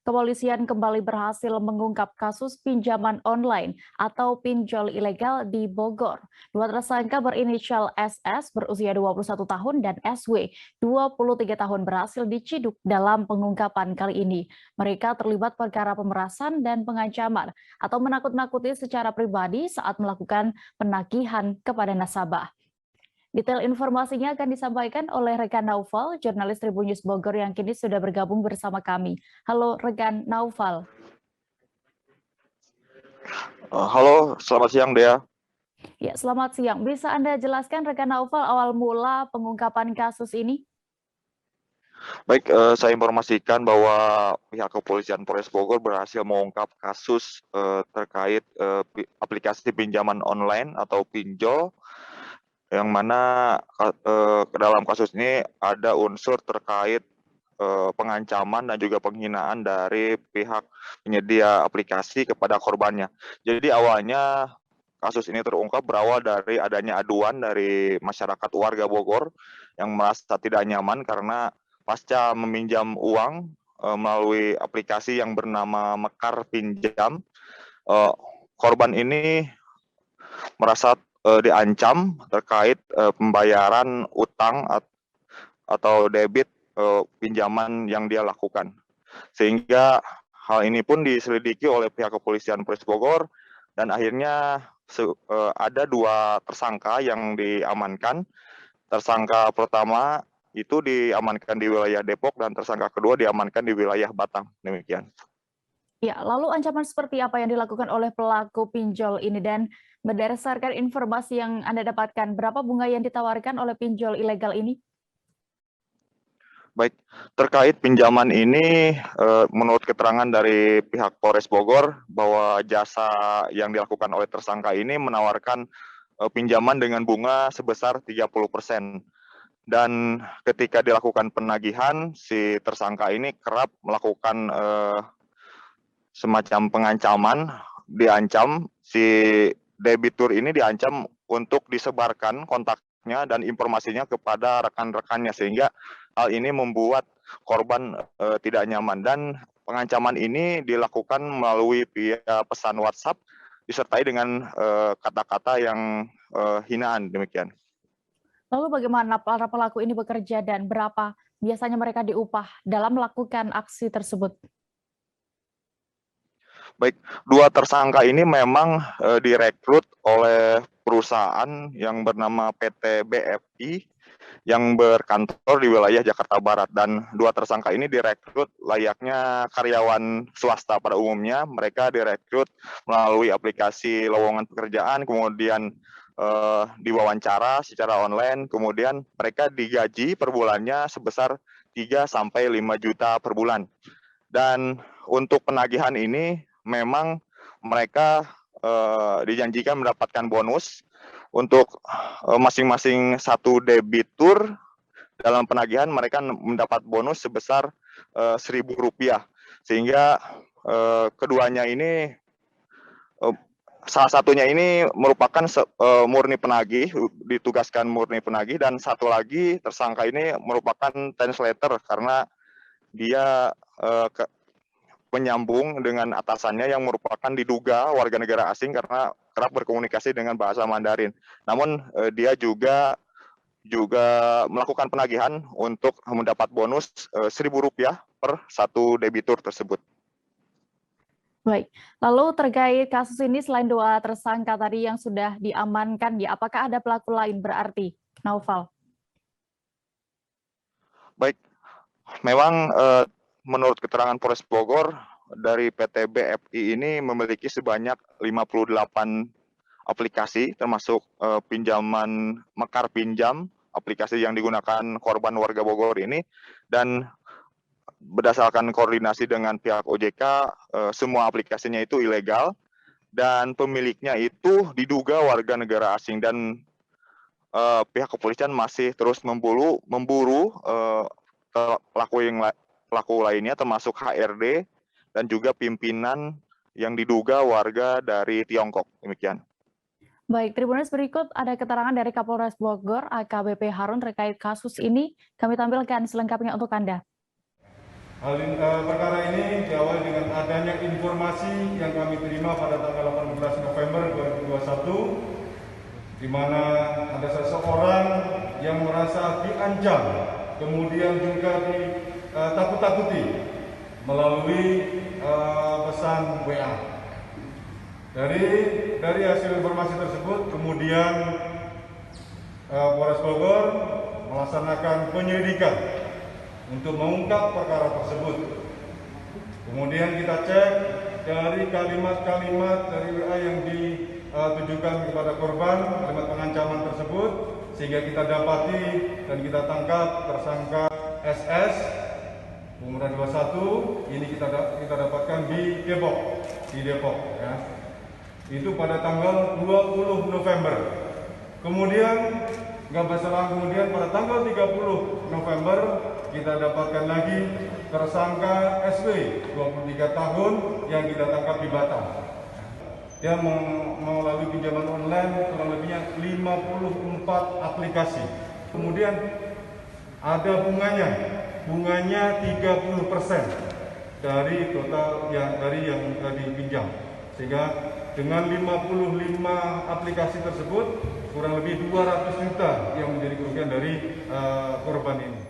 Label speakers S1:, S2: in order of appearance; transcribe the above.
S1: Kepolisian kembali berhasil mengungkap kasus pinjaman online atau pinjol ilegal di Bogor. Dua tersangka berinisial SS berusia 21 tahun dan SW 23 tahun berhasil diciduk dalam pengungkapan kali ini. Mereka terlibat perkara pemerasan dan pengancaman atau menakut-nakuti secara pribadi saat melakukan penagihan kepada nasabah. Detail informasinya akan disampaikan oleh rekan Naufal, jurnalis Tribun News Bogor yang kini sudah bergabung bersama kami. Halo rekan Naufal.
S2: Halo, selamat siang Dea.
S1: Ya, selamat siang. Bisa Anda jelaskan rekan Naufal awal mula pengungkapan kasus ini?
S2: Baik, saya informasikan bahwa pihak kepolisian Polres Bogor berhasil mengungkap kasus terkait aplikasi pinjaman online atau pinjol, yang mana ke dalam kasus ini ada unsur terkait pengancaman dan juga penghinaan dari pihak penyedia aplikasi kepada korbannya. Jadi awalnya kasus ini terungkap berawal dari adanya aduan dari masyarakat warga Bogor yang merasa tidak nyaman karena pasca meminjam uang melalui aplikasi yang bernama Mekar Pinjam, korban ini merasa diancam terkait pembayaran utang atau debit pinjaman yang dia lakukan. Sehingga hal ini pun diselidiki oleh pihak kepolisian Polres Bogor dan akhirnya ada dua tersangka yang diamankan. Tersangka pertama itu diamankan di wilayah Depok dan tersangka kedua diamankan di wilayah Batang. Demikian.
S1: Ya, lalu ancaman seperti apa yang dilakukan oleh pelaku pinjol ini dan berdasarkan informasi yang Anda dapatkan, berapa bunga yang ditawarkan oleh pinjol ilegal ini?
S2: Baik, terkait pinjaman ini, menurut keterangan dari pihak Polres Bogor bahwa jasa yang dilakukan oleh tersangka ini menawarkan pinjaman dengan bunga sebesar 30%. Dan ketika dilakukan penagihan, si tersangka ini kerap melakukan semacam pengancaman, diancam si debitur ini diancam untuk disebarkan kontaknya dan informasinya kepada rekan-rekannya, sehingga hal ini membuat korban tidak nyaman. Dan pengancaman ini dilakukan melalui via pesan WhatsApp disertai dengan kata-kata yang hinaan. Demikian.
S1: Lalu bagaimana para pelaku ini bekerja dan berapa biasanya mereka diupah dalam melakukan aksi tersebut?
S2: Baik, dua tersangka ini memang direkrut oleh perusahaan yang bernama PT BFI yang berkantor di wilayah Jakarta Barat, dan dua tersangka ini direkrut layaknya karyawan swasta pada umumnya. Mereka direkrut melalui aplikasi lowongan pekerjaan, kemudian diwawancara secara online, kemudian mereka digaji per bulannya sebesar 3 sampai 5 juta per bulan. Dan untuk penagihan ini memang mereka dijanjikan mendapatkan bonus untuk masing-masing satu debitur. Dalam penagihan mereka mendapat bonus sebesar Rp1.000, sehingga keduanya ini salah satunya ini merupakan murni penagih, ditugaskan murni penagih, dan satu lagi tersangka ini merupakan translator karena dia penyambung dengan atasannya yang merupakan diduga warga negara asing karena kerap berkomunikasi dengan bahasa Mandarin. Namun dia juga melakukan penagihan untuk mendapat bonus Rp1.000 per satu debitur tersebut.
S1: Baik, lalu terkait kasus ini selain dua tersangka tadi yang sudah diamankan, ya apakah ada pelaku lain berarti, Naufal?
S2: Baik, memang menurut keterangan Polres Bogor, dari PT BFI ini memiliki sebanyak 58 aplikasi, termasuk pinjaman Mekar Pinjam, aplikasi yang digunakan korban warga Bogor ini, dan berdasarkan koordinasi dengan pihak OJK, semua aplikasinya itu ilegal dan pemiliknya itu diduga warga negara asing, dan pihak kepolisian masih terus memburu pelaku lainnya termasuk HRD dan juga pimpinan yang diduga warga dari Tiongkok. Demikian.
S1: Baik, Tribuners berikut ada keterangan dari Kapolres Bogor AKBP Harun terkait kasus ini. Kami tampilkan selengkapnya untuk Anda.
S3: Perkara ini diawali berdasarkannya informasi yang kami terima pada tanggal 18 November 2021, di mana ada seseorang yang merasa diancam, kemudian juga ditakut-takuti melalui pesan WA. Dari hasil informasi tersebut, kemudian Polres Bogor melaksanakan penyelidikan untuk mengungkap perkara tersebut. Kemudian kita cek dari kalimat-kalimat dari WA yang ditujukan kepada korban, kalimat pengancaman tersebut, sehingga kita dapati dan kita tangkap tersangka SS, umur 21, ini kita dapatkan di Depok, ya. Itu pada tanggal 20 November. Kemudian nggak berselang kemudian pada tanggal 30 November kita dapatkan lagi tersangka SW 23 tahun yang kita tangkap di Batam. Dia melalui pinjaman online kurang lebihnya 54 aplikasi. Kemudian ada bunganya 30% dari total yang dipinjam. Sehingga dengan 55 aplikasi tersebut kurang lebih 200 juta yang menjadi kerugian dari korban ini.